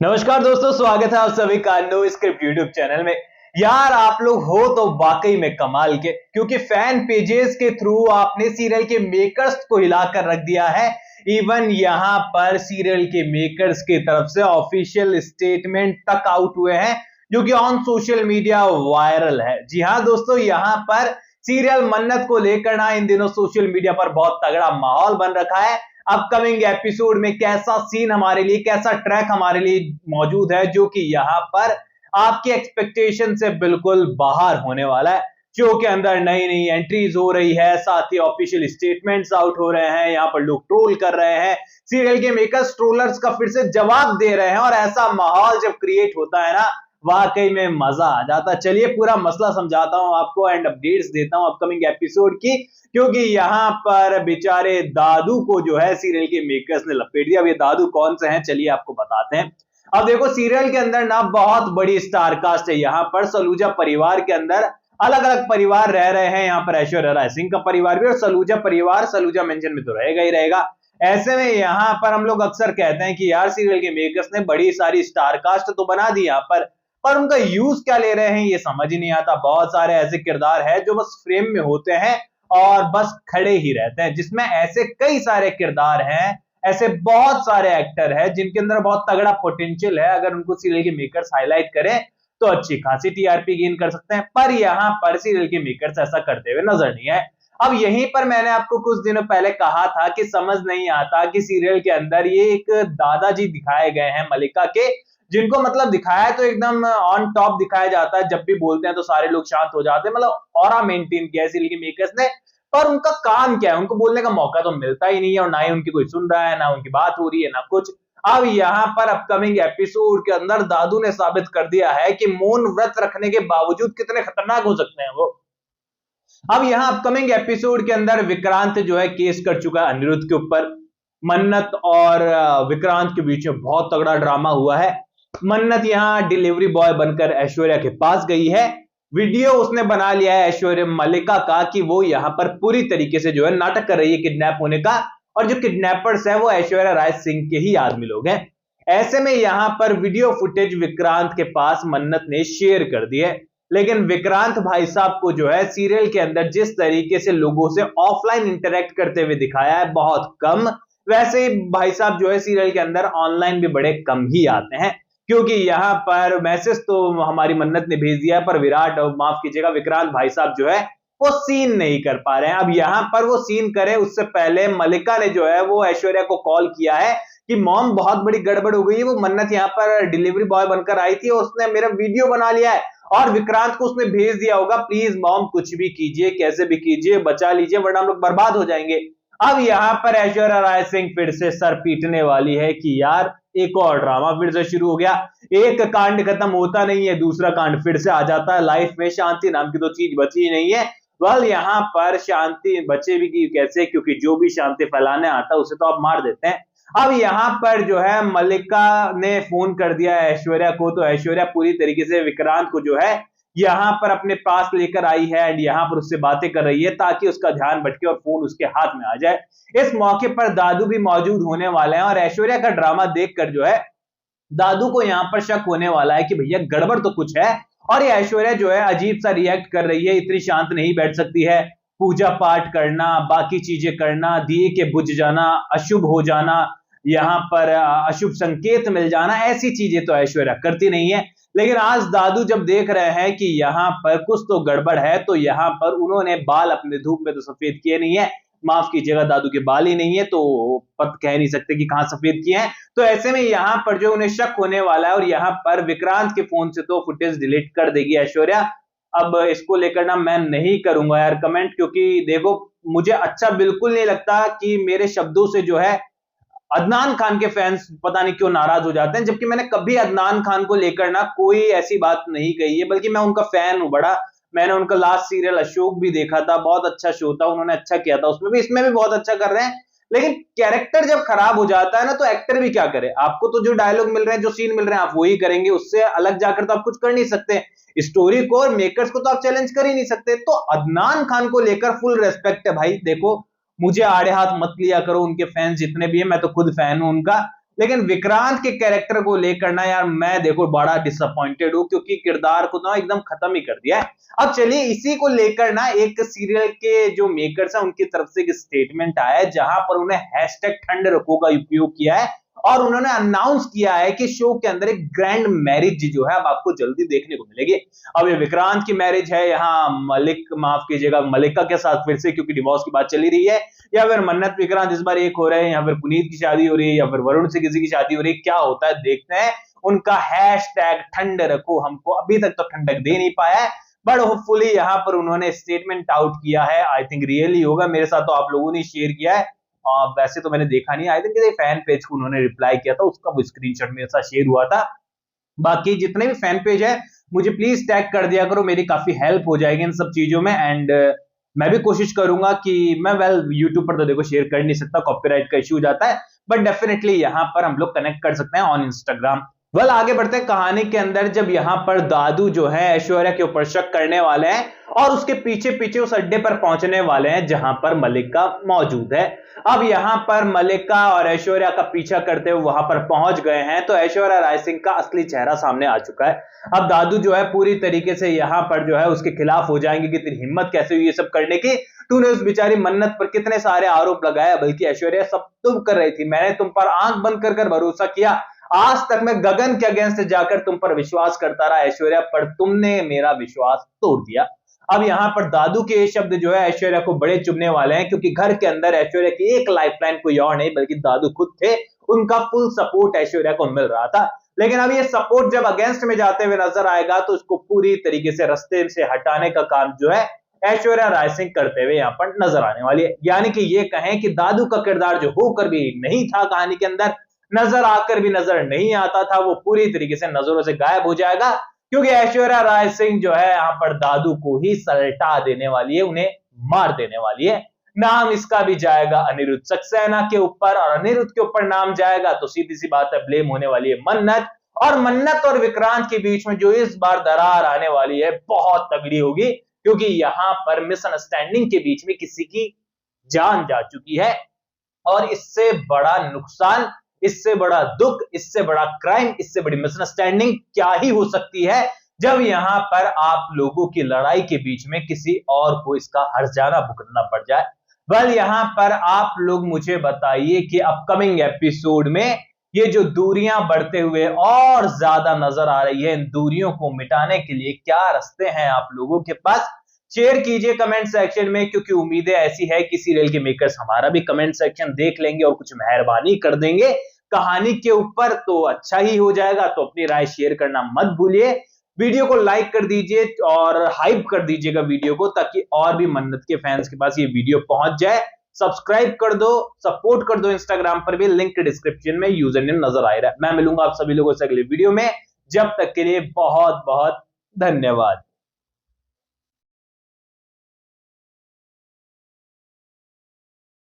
नमस्कार दोस्तों, स्वागत है आप सभी का नो स्क्रिप्ट यूट्यूब चैनल में। यार आप लोग हो तो वाकई में कमाल के, क्योंकि फैन पेजेस के थ्रू आपने सीरियल के मेकर्स को हिलाकर रख दिया है। इवन यहाँ पर सीरियल के मेकर्स की तरफ से ऑफिशियल स्टेटमेंट तक आउट हुए हैं, जो कि ऑन सोशल मीडिया वायरल है। जी हाँ दोस्तों, यहाँ पर सीरियल मन्नत को लेकर ना इन दिनों सोशल मीडिया पर बहुत तगड़ा माहौल बन रखा है। अपकमिंग एपिसोड में कैसा सीन हमारे लिए, कैसा ट्रैक हमारे लिए मौजूद है, जो कि यहाँ पर आपकी एक्सपेक्टेशन से बिल्कुल बाहर होने वाला है। शो के अंदर नई नई एंट्रीज हो रही है, साथ ही ऑफिशियल स्टेटमेंट्स आउट हो रहे हैं। यहाँ पर लोग ट्रोल कर रहे हैं, सीरियल के मेकर्स ट्रोलर्स का फिर से जवाब दे रहे हैं, और ऐसा माहौल जब क्रिएट होता है ना, वाकई में मजा आ जाता। चलिए पूरा मसला समझाता हूं आपको एंड अपडेट्स देता हूं अपकमिंग एपिसोड की, क्योंकि यहाँ पर बेचारे दादू को जो है सीरियल के मेकर्स ने लपेट दिया। अब ये दादू कौन से हैं, चलिए आपको बताते हैं। अब देखो, सीरियल के अंदर ना बहुत बड़ी स्टार कास्ट है। यहाँ पर सलूजा परिवार के अंदर अलग अलग परिवार रह रहे हैं। यहाँ पर ऐश्वर्या राय सिंह का परिवार भी, और सलूजा परिवार सलूजा मेंशन में तो रहेगा ही रहेगा। ऐसे में यहाँ पर हम लोग अक्सर कहते हैं कि यार सीरियल के मेकर्स ने बड़ी सारी स्टार कास्ट तो बना दी यहाँ पर उनका यूज क्या ले रहे हैं ये समझ ही नहीं आता। बहुत सारे ऐसे किरदार हैं जो बस फ्रेम में होते हैं और बस खड़े ही रहते हैं, जिसमें ऐसे कई सारे किरदार हैं, ऐसे बहुत सारे एक्टर हैं जिनके अंदर बहुत तगड़ा पोटेंशियल है। अगर उनको सीरियल के मेकर्स हाईलाइट करें तो अच्छी खासी टीआरपी गेन कर सकते हैं, पर यहाँ पर सीरियल के मेकर्स ऐसा करते हुए नजर नहीं आए। अब यहीं पर मैंने आपको कुछ दिनों पहले कहा था कि समझ नहीं आता कि सीरियल के अंदर ये एक दादाजी दिखाए गए हैं मलिका के, जिनको मतलब दिखाया तो एकदम ऑन टॉप दिखाया जाता है। जब भी बोलते हैं तो सारे लोग शांत हो जाते हैं, मतलब ऑरा मेंटेन किया है सीरियल के मेकर्स ने। पर उनका काम क्या है, उनको बोलने का मौका तो मिलता ही नहीं है, और ना ही उनकी कोई सुन रहा है, ना उनकी बात हो रही है, ना कुछ। अब यहाँ पर अपकमिंग एपिसोड के अंदर दादू ने साबित कर दिया है कि मौन व्रत रखने के बावजूद कितने खतरनाक हो सकते हैं वो। अब यहाँ अपकमिंग एपिसोड के अंदर विक्रांत जो है केस कर चुका है अनिरुद्ध के ऊपर। मन्नत और विक्रांत के बीच में बहुत तगड़ा ड्रामा हुआ है। मन्नत यहाँ डिलीवरी बॉय बनकर ऐश्वर्या के पास गई है। वीडियो उसने बना लिया है ऐश्वर्या मलिका का कि वो यहाँ पर पूरी तरीके से जो है नाटक कर रही है किडनैप होने का, और जो किडनैपर्स है वो ऐश्वर्या राय सिंह के ही आदमी लोग हैं। ऐसे में यहाँ पर वीडियो फुटेज विक्रांत के पास मन्नत ने शेयर कर दी है, लेकिन विक्रांत भाई साहब को जो है सीरियल के अंदर जिस तरीके से लोगों से ऑफलाइन इंटरेक्ट करते हुए दिखाया है बहुत कम, वैसे ही भाई साहब जो है सीरियल के अंदर ऑनलाइन भी बड़े कम ही आते हैं। क्योंकि यहाँ पर मैसेज तो हमारी मन्नत ने भेज दिया है, पर विराट और माफ कीजिएगा विक्रांत भाई साहब जो है वो सीन नहीं कर पा रहे हैं। अब यहाँ पर वो सीन करे उससे पहले मलिका ने जो है वो ऐश्वर्या को कॉल किया है कि मॉम बहुत बड़ी गड़बड़ हो गई है। वो मन्नत यहाँ पर डिलीवरी बॉय बनकर आई थी, उसने मेरा वीडियो बना लिया है और विक्रांत को उसने भेज दिया होगा, प्लीज मॉम कुछ भी कीजिए, कैसे भी कीजिए, बचा लीजिए, वरना हम लोग बर्बाद हो जाएंगे। अब यहाँ पर ऐश्वर्या राय सिंह फिर से सर पीटने वाली है कि यार एक और ड्रामा फिर से शुरू हो गया। एक कांड खत्म होता नहीं है, दूसरा कांड फिर से आ जाता है। लाइफ में शांति नाम की तो चीज बची ही नहीं है। वेल यहाँ पर शांति बचेगी कैसे, क्योंकि जो भी शांति फैलाने आता है उसे तो आप मार देते हैं। अब यहाँ पर जो है मलिका ने फोन कर दिया है ऐश्वर्या को, तो ऐश्वर्या पूरी तरीके से विक्रांत को जो है यहाँ पर अपने पास लेकर आई है एंड यहाँ पर उससे बातें कर रही है ताकि उसका ध्यान भटके और फोन उसके हाथ में आ जाए। इस मौके पर दादू भी मौजूद होने वाले हैं, और ऐश्वर्या का ड्रामा देखकर जो है दादू को यहाँ पर शक होने वाला है कि भैया गड़बड़ तो कुछ है। और ये ऐश्वर्या जो है अजीब सा रिएक्ट कर रही है, इतनी शांत नहीं बैठ सकती है। पूजा पाठ करना, बाकी चीजें करना, दिए के बुझ जाना, अशुभ हो जाना, यहाँ पर अशुभ संकेत मिल जाना, ऐसी चीजें तो ऐश्वर्या करती नहीं है। लेकिन आज दादू जब देख रहे हैं कि यहाँ पर कुछ तो गड़बड़ है, तो यहाँ पर उन्होंने बाल अपने धूप में तो सफेद किए नहीं है, माफ कीजिएगा दादू के बाल ही नहीं है, तो पत कह नहीं सकते कि कहां सफेद किए हैं। तो ऐसे में यहाँ पर जो उन्हें शक होने वाला है, और यहाँ पर विक्रांत के फोन से तो फुटेज डिलीट कर देगी ऐश्वर्या। अब इसको लेकर ना मैं नहीं करूंगा यार कमेंट, क्योंकि देखो मुझे अच्छा बिल्कुल नहीं लगता कि मेरे शब्दों से जो है अदनान खान के फैंस पता नहीं क्यों नाराज हो जाते हैं, जबकि मैंने कभी अदनान खान को लेकर ना कोई ऐसी बात नहीं कही है, बल्कि मैं उनका फैन हूं बड़ा। मैंने उनका लास्ट सीरियल अशोक भी देखा था, बहुत अच्छा शो था, उन्होंने अच्छा किया था उसमें भी, इसमें भी बहुत अच्छा कर रहे हैं। लेकिन कैरेक्टर जब खराब हो जाता है ना, तो एक्टर भी क्या करे। आपको तो जो डायलॉग मिल रहे हैं, जो सीन मिल रहे हैं, आप वही करेंगे, उससे अलग जाकर तो आप कुछ कर नहीं सकते। स्टोरी को और मेकर्स को तो आप चैलेंज कर ही नहीं सकते। तो अदनान खान को लेकर फुल रेस्पेक्ट है भाई। देखो मुझे आड़े हाथ मत लिया करो, उनके फैंस जितने भी हैं, मैं तो खुद फैन हूं उनका। लेकिन विक्रांत के कैरेक्टर को लेकर ना यार मैं देखो बड़ा डिसअपॉइंटेड हूं, क्योंकि किरदार को ना एकदम खत्म ही कर दिया है। अब चलिए इसी को लेकर ना एक सीरियल के जो मेकर्स हैं उनकी तरफ से एक स्टेटमेंट आया है, जहां पर उन्हें हैशटैग ठंड रखो का उपयोग किया है और उन्होंने अनाउंस किया है कि शो के अंदर एक ग्रैंड मैरिज जो है अब आपको जल्दी देखने को मिलेगी। अब ये विक्रांत की मैरिज है यहाँ मलिक, माफ कीजिएगा, मलिका के साथ फिर से, क्योंकि डिवोर्स की बात चली रही है, या फिर मन्नत विक्रांत इस बार एक हो रहे हैं, या फिर पुनीत की शादी हो रही है, या फिर वरुण से किसी की शादी हो रही है, क्या होता है देखते हैं। उनका हैशटैग ठंड रखो हमको अभी तक तो ठंडक दे नहीं पाया है, बट होपफुली यहाँ पर उन्होंने स्टेटमेंट आउट किया है। आई थिंक रियली होगा, मेरे साथ तो आप लोगों ने शेयर किया है, वैसे तो मैंने देखा नहीं, आई थिंक फैन पेज को उन्होंने रिप्लाई किया था, उसका वो स्क्रीनशॉट मेरे साथ शेयर हुआ था। बाकी जितने भी फैन पेज है मुझे प्लीज टैग कर दिया करो, मेरी काफी हेल्प हो जाएगी इन सब चीजों में। एंड मैं भी कोशिश करूंगा कि मैं यूट्यूब पर तो देखो शेयर कर नहीं सकता, कॉपीराइट का इश्यू हो जाता है, बट डेफिनेटली यहां पर हम लोग कनेक्ट कर सकते हैं ऑन इंस्टाग्राम। आगे बढ़ते हैं कहानी के अंदर। जब यहाँ पर दादू जो है ऐश्वर्या के ऊपर शक करने वाले हैं और उसके पीछे पीछे उस अड्डे पर पहुंचने वाले हैं जहां पर मलिका मौजूद है। अब यहाँ पर मलिका और ऐश्वर्या का पीछा करते हुए वहां पर पहुंच गए हैं, तो ऐश्वर्या राय सिंह का असली चेहरा सामने आ चुका है। अब दादू जो है पूरी तरीके से यहाँ पर जो है उसके खिलाफ हो जाएंगे कि तेरी हिम्मत कैसे हुई ये सब करने की, तूने उस बेचारी मन्नत पर कितने सारे आरोप लगाया, बल्कि ऐश्वर्या सब तुम कर रही थी, मैंने तुम पर आंख बंद कर भरोसा किया, आज तक मैं गगन के अगेंस्ट जाकर तुम पर विश्वास करता रहा ऐश्वर्या, पर तुमने मेरा विश्वास तोड़ दिया। अब यहाँ पर दादू के ये शब्द जो है ऐश्वर्या को बड़े चुभने वाले हैं, क्योंकि घर के अंदर ऐश्वर्या की एक लाइफलाइन कोई और नहीं बल्कि दादू खुद थे, उनका फुल सपोर्ट ऐश्वर्या को मिल रहा था। लेकिन अब ये सपोर्ट जब अगेंस्ट में जाते हुए नजर आएगा तो उसको पूरी तरीके से रास्ते से हटाने का काम जो है ऐश्वर्या राय सिंह करते हुए यहाँ पर नजर आने वाली है। यानी कि ये कहें कि दादू का किरदार जो होकर भी नहीं था कहानी के अंदर, नजर आकर भी नजर नहीं आता था, वो पूरी तरीके से नजरों से गायब हो जाएगा, क्योंकि ऐश्वर्या राय सिंह जो है यहाँ पर दादू को ही सलटा देने वाली है, उन्हें मार देने वाली है। नाम इसका भी जाएगा अनिरुद्ध सक्सेना के ऊपर, और अनिरुद्ध के ऊपर नाम जाएगा तो सीधी सी बात है ब्लेम होने वाली है मन्नत, और मन्नत और विक्रांत के बीच में जो इस बार दरार आने वाली है बहुत तगड़ी होगी, क्योंकि यहां पर मिसअंडरस्टैंडिंग के बीच में किसी की जान जा चुकी है। और इससे बड़ा नुकसान, इससे बड़ा दुख, इससे बड़ा क्राइम, इससे बड़ी मिसअंडरस्टैंडिंग क्या ही हो सकती है, जब यहां पर आप लोगों की लड़ाई के बीच में किसी और को इसका हर्जाना भुगतना पड़ जाए। यहां पर आप लोग मुझे बताइए कि अपकमिंग एपिसोड में ये जो दूरियां बढ़ते हुए और ज्यादा नजर आ रही है, इन दूरियों को मिटाने के लिए क्या रास्ते हैं आप लोगों के पास, शेयर कीजिए कमेंट सेक्शन में, क्योंकि उम्मीदें ऐसी है कि सीरियल के मेकर्स हमारा भी कमेंट सेक्शन देख लेंगे और कुछ मेहरबानी कर देंगे कहानी के ऊपर, तो अच्छा ही हो जाएगा। तो अपनी राय शेयर करना मत भूलिए, वीडियो को लाइक कर दीजिए और हाइप कर दीजिएगा वीडियो को, ताकि और भी मन्नत के फैंस के पास ये वीडियो पहुंच जाए। सब्सक्राइब कर दो, सपोर्ट कर दो, इंस्टाग्राम पर भी लिंक डिस्क्रिप्शन में यूजर नेम नजर आ रहा है। मैं मिलूंगा आप सभी लोगों से अगले वीडियो में, जब तक के लिए बहुत बहुत धन्यवाद।